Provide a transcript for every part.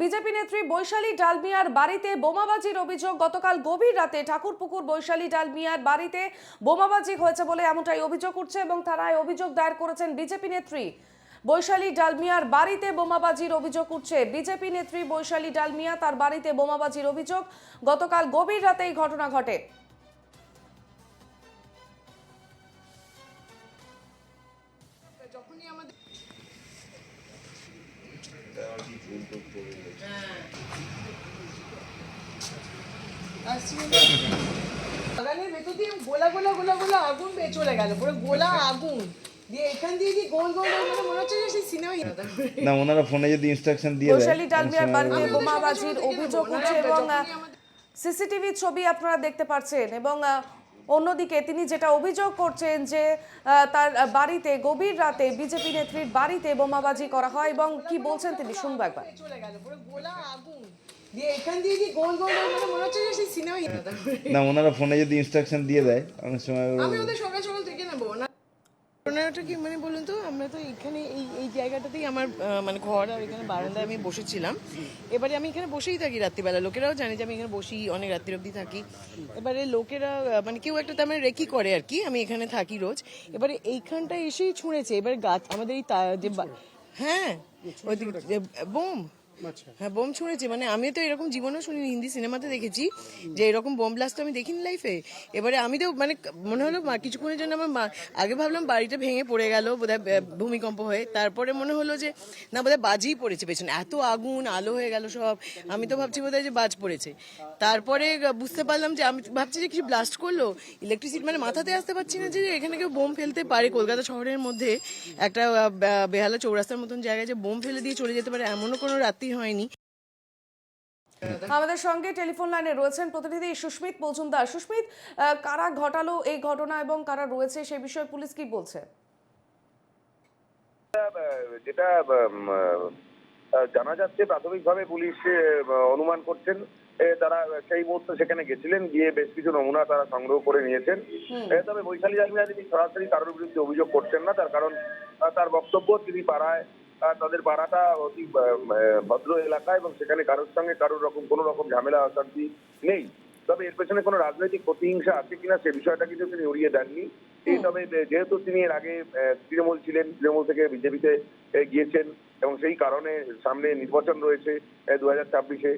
BJP নেত্রী বৈশালী ডালমিয়ার বাড়িতে বোমাবাজির অভিযোগ। গতকাল গভীর রাতে ঠাকুরপুকুর বৈশালী ডালমিয়ার বাড়িতে বোমাবাজি হয়েছে বলে এমনটাই অভিযোগ উঠছে এবং থানায় অভিযোগ দায়ের করেছেন বিজেপি নেত্রী। বৈশালী ডালমিয়ার বাড়িতে বোমাবাজির অভিযোগ উঠছে। বিজেপি নেত্রী বৈশালী ডালমিয়া তার বাড়িতে বোমাবাজির অভিযোগ। গতকাল গভীর রাতে এই ঘটনা ঘটে। বাগানের ভেতর দিয়ে গোলা গোলা গোলা গোলা আগুন বেয়ে চলে গেল, পুরো গোলা আগুন দিয়ে এখান দিয়ে যে গোল গোল গোল মানে মনে হচ্ছে যে সেই সিনেমা না, ওনারা ফোনে যদি ইনস্ট্রাকশন দিয়ে দেয়। বৈশালী ডালমিয়ার বাড়িতে বোমাবাজির অভিযোগ উঠছে এবং সিসিটিভি ছবি আপনারা দেখতে পাচ্ছেন এবং অন্যদিকে তিনি যেটা অভিযোগ করছেন যে তার বাড়িতে গভীর রাতে বিজেপি নেত্রীর বাড়িতে বোমাবাজি করা হয় এবং কি বলছেন তিনি শুনবো একবার। চলে গেল, পুরো গোলা আগুন দিয়ে এখান দিয়ে যে গোল গোল গোল মানে মনে হচ্ছে যে সেই সিনেমা। না, ওনারা ফোনে যদি ইনস্ট্রাকশন দিয়ে দেয় অনেক সময় আমি ওদের সকাল সকাল থেকে নেবো না। ঘটনাটা কি মানে বলুন তো, আমরা তো এখানে এই জায়গাটাতেই আমার মানে ঘর, আর এখানে বারান্দায় আমি বসেছিলাম। এবারে আমি এখানে বসেই থাকি রাত্রিবেলা, লোকেরাও জানে যে আমি এখানে বসি, অনেক রাত্রি অবধি থাকি। এবারে লোকেরা মানে কেউ একটা তেমন রেকি করে আর কি, আমি এখানে থাকি রোজ। এবারে এইখানটা এসেই ছুঁড়েছে, এবারে গাছ আমাদের এই যে হ্যাঁ ওই বোম, হ্যাঁ বোম ছুঁড়েছে। মানে আমি তো এরকম জীবনেও শুনিনি, হিন্দি সিনেমাতে দেখেছি যে এরকম বোম ব্লাস্ট আমি দেখিনি লাইফে। এবারে আমি তো মানে মনে হলো কিছুক্ষণের জন্য আমার আগে ভাবলাম বাড়িটা ভেঙে পড়ে গেল বোধহয় ভূমিকম্প হয়ে, তারপরে মনে হলো যে না বোধহয় বাজই পড়েছে পেছনে, এত আগুন আলো হয়ে গেল সব। আমি তো ভাবছি বোধহয় যে বাজ পড়েছে। তারপরে বুঝতে পারলাম যে আমি ভাবছি যে কিছু ব্লাস্ট করলো, ইলেকট্রিসিটি মানে মাথাতে আসতে পারছি না যে এখানে কেউ বোম ফেলতে পারে। কলকাতা শহরের মধ্যে একটা বেহালা চৌরাস্তার মতন জায়গায় যে বোম ফেলে দিয়ে চলে যেতে পারে এমনও কোনো রাত্রি হয়নি। আমাদের সঙ্গে টেলিফোন লাইনে রয়েছেন প্রতিনিধি সুস্মিত মজুমদার। সুস্মিত, কারা ঘটালো এই ঘটনা এবং কারা রয়েছে সে বিষয়ে পুলিশ কি বলছে? যেটা জানা যাচ্ছে, প্রাথমিকভাবে পুলিশ অনুমান করছেন তারা সেই মুহূর্তে সেখানে গেছিলেন, গিয়ে বেশ কিছু নমুনা তারা সংগ্রহ করে নিয়েছেন। তবে বৈশালী ডালমিয়া তিনি সরাসরি কারোর বিরুদ্ধে অভিযোগ করছেন না, তার কারণ তার বক্তব্য তিনি পাড়ায়, তাদের পাড়াটা অতি ভদ্র এলাকা এবং সেখানে কারোর সঙ্গে কারোর রকম কোনো রকম ঝামেলা অশান্তি নেই। তবে এর পেছনে কোনো রাজনৈতিক প্রতিহিংসা আছে কিনা সে বিষয়টা কিন্তু তিনি উড়িয়ে দেননি। তবে যেহেতু তিনি এর আগে তৃণমূল ছিলেন, তৃণমূল থেকে বিজেপিতে গিয়েছেন এবং সেই কারণে সামনে নির্বাচন রয়েছে 2026-এ,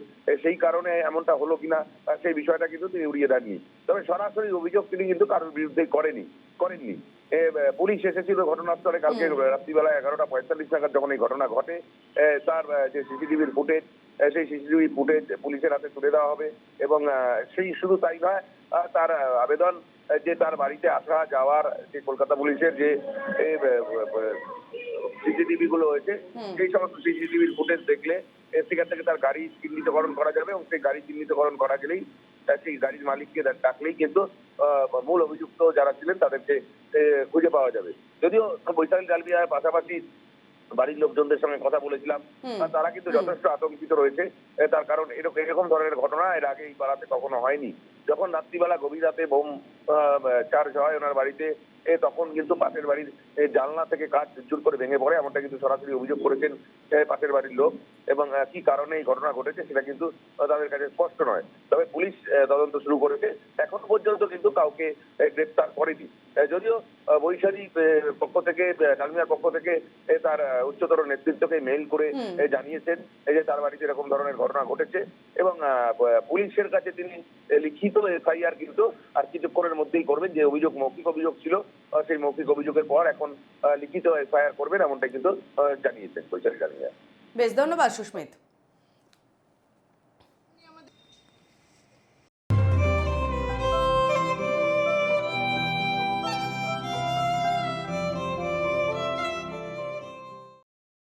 সেই কারণে এমনটা হলো কিনা সেই বিষয়টা কিন্তু তিনি উড়িয়ে দেননি। তবে সরাসরি অভিযোগ তিনি কিন্তু কারোর বিরুদ্ধে করেননি। পুলিশ এসেছিল ঘটনাস্থলে কালকে রাত্রিবেলা 11:45 নাগাদ যখন এই ঘটনা ঘটে। তার যে সিসিটিভির ফুটেজ, সেই সিসিটিভি ফুটেজ পুলিশের হাতে তুলে দেওয়া হবে এবং সেই শুধু তাই নয়, তার আবেদন যে তার বাড়িতে আসা যাওয়ার যে কলকাতা পুলিশের যে সিসিটিভি গুলো হয়েছে, সেই সমস্ত সিসিটিভির ফুটেজ দেখলে সেখান থেকে তার গাড়ি চিহ্নিতকরণ করা যাবে এবং সেই গাড়ি চিহ্নিতকরণ করা গেলেই সেই গাড়ির মালিককে ডাকলেই কিন্তু মূল অভিযুক্ত যারা ছিলেন তাদেরকে খুঁজে পাওয়া যাবে। যদিও বৈশালী ডালমিয়ার পাশাপাশি বাড়ির লোকজনদের সঙ্গে কথা বলেছিলাম, তারা কিন্তু যথেষ্ট আতঙ্কিত রয়েছে। তার কারণ এরকম ধরনের ঘটনা এর আগে এই পাড়াতে কখনো হয়নি। যখন রাত্রিবেলা গভীর রাতে বোম চার্জ হয় ওনার বাড়িতে, তখন কিন্তু পাশের বাড়ির জানলা থেকে কাঁচ চুরচুর করে ভেঙে পড়ে, এমনটা কিন্তু সরাসরি অভিযোগ করেছেন পাশের বাড়ির লোক। এবং কি কারণে এই ঘটনা ঘটেছে সেটা কিন্তু তাদের কাছে স্পষ্ট নয়। তবে পুলিশ তদন্ত শুরু করেছে, এখন পর্যন্ত কিন্তু কাউকে গ্রেপ্তার করেনি। যদিও বৈশালী পক্ষ থেকে, ডালমিয়ার পক্ষ থেকে তার উচ্চতর নেতৃত্বকে মেইল করে জানিয়েছেন যে তার বাড়িতে এরকম ধরনের ঘটনা ঘটেছে এবং পুলিশের কাছে তিনি লিখিত এফআইআর কিন্তু আর কিছুক্ষণের মধ্যেই করবেন। যে মৌখিক অভিযোগ ছিল, সেই মৌখিক অভিযোগের পর এখন লিখিত এফআইআর করবেন, এমনটা কিন্তু জানিয়েছেন বৈশালী ডালমিয়া। বেশ, ধন্যবাদ সুস্মিত।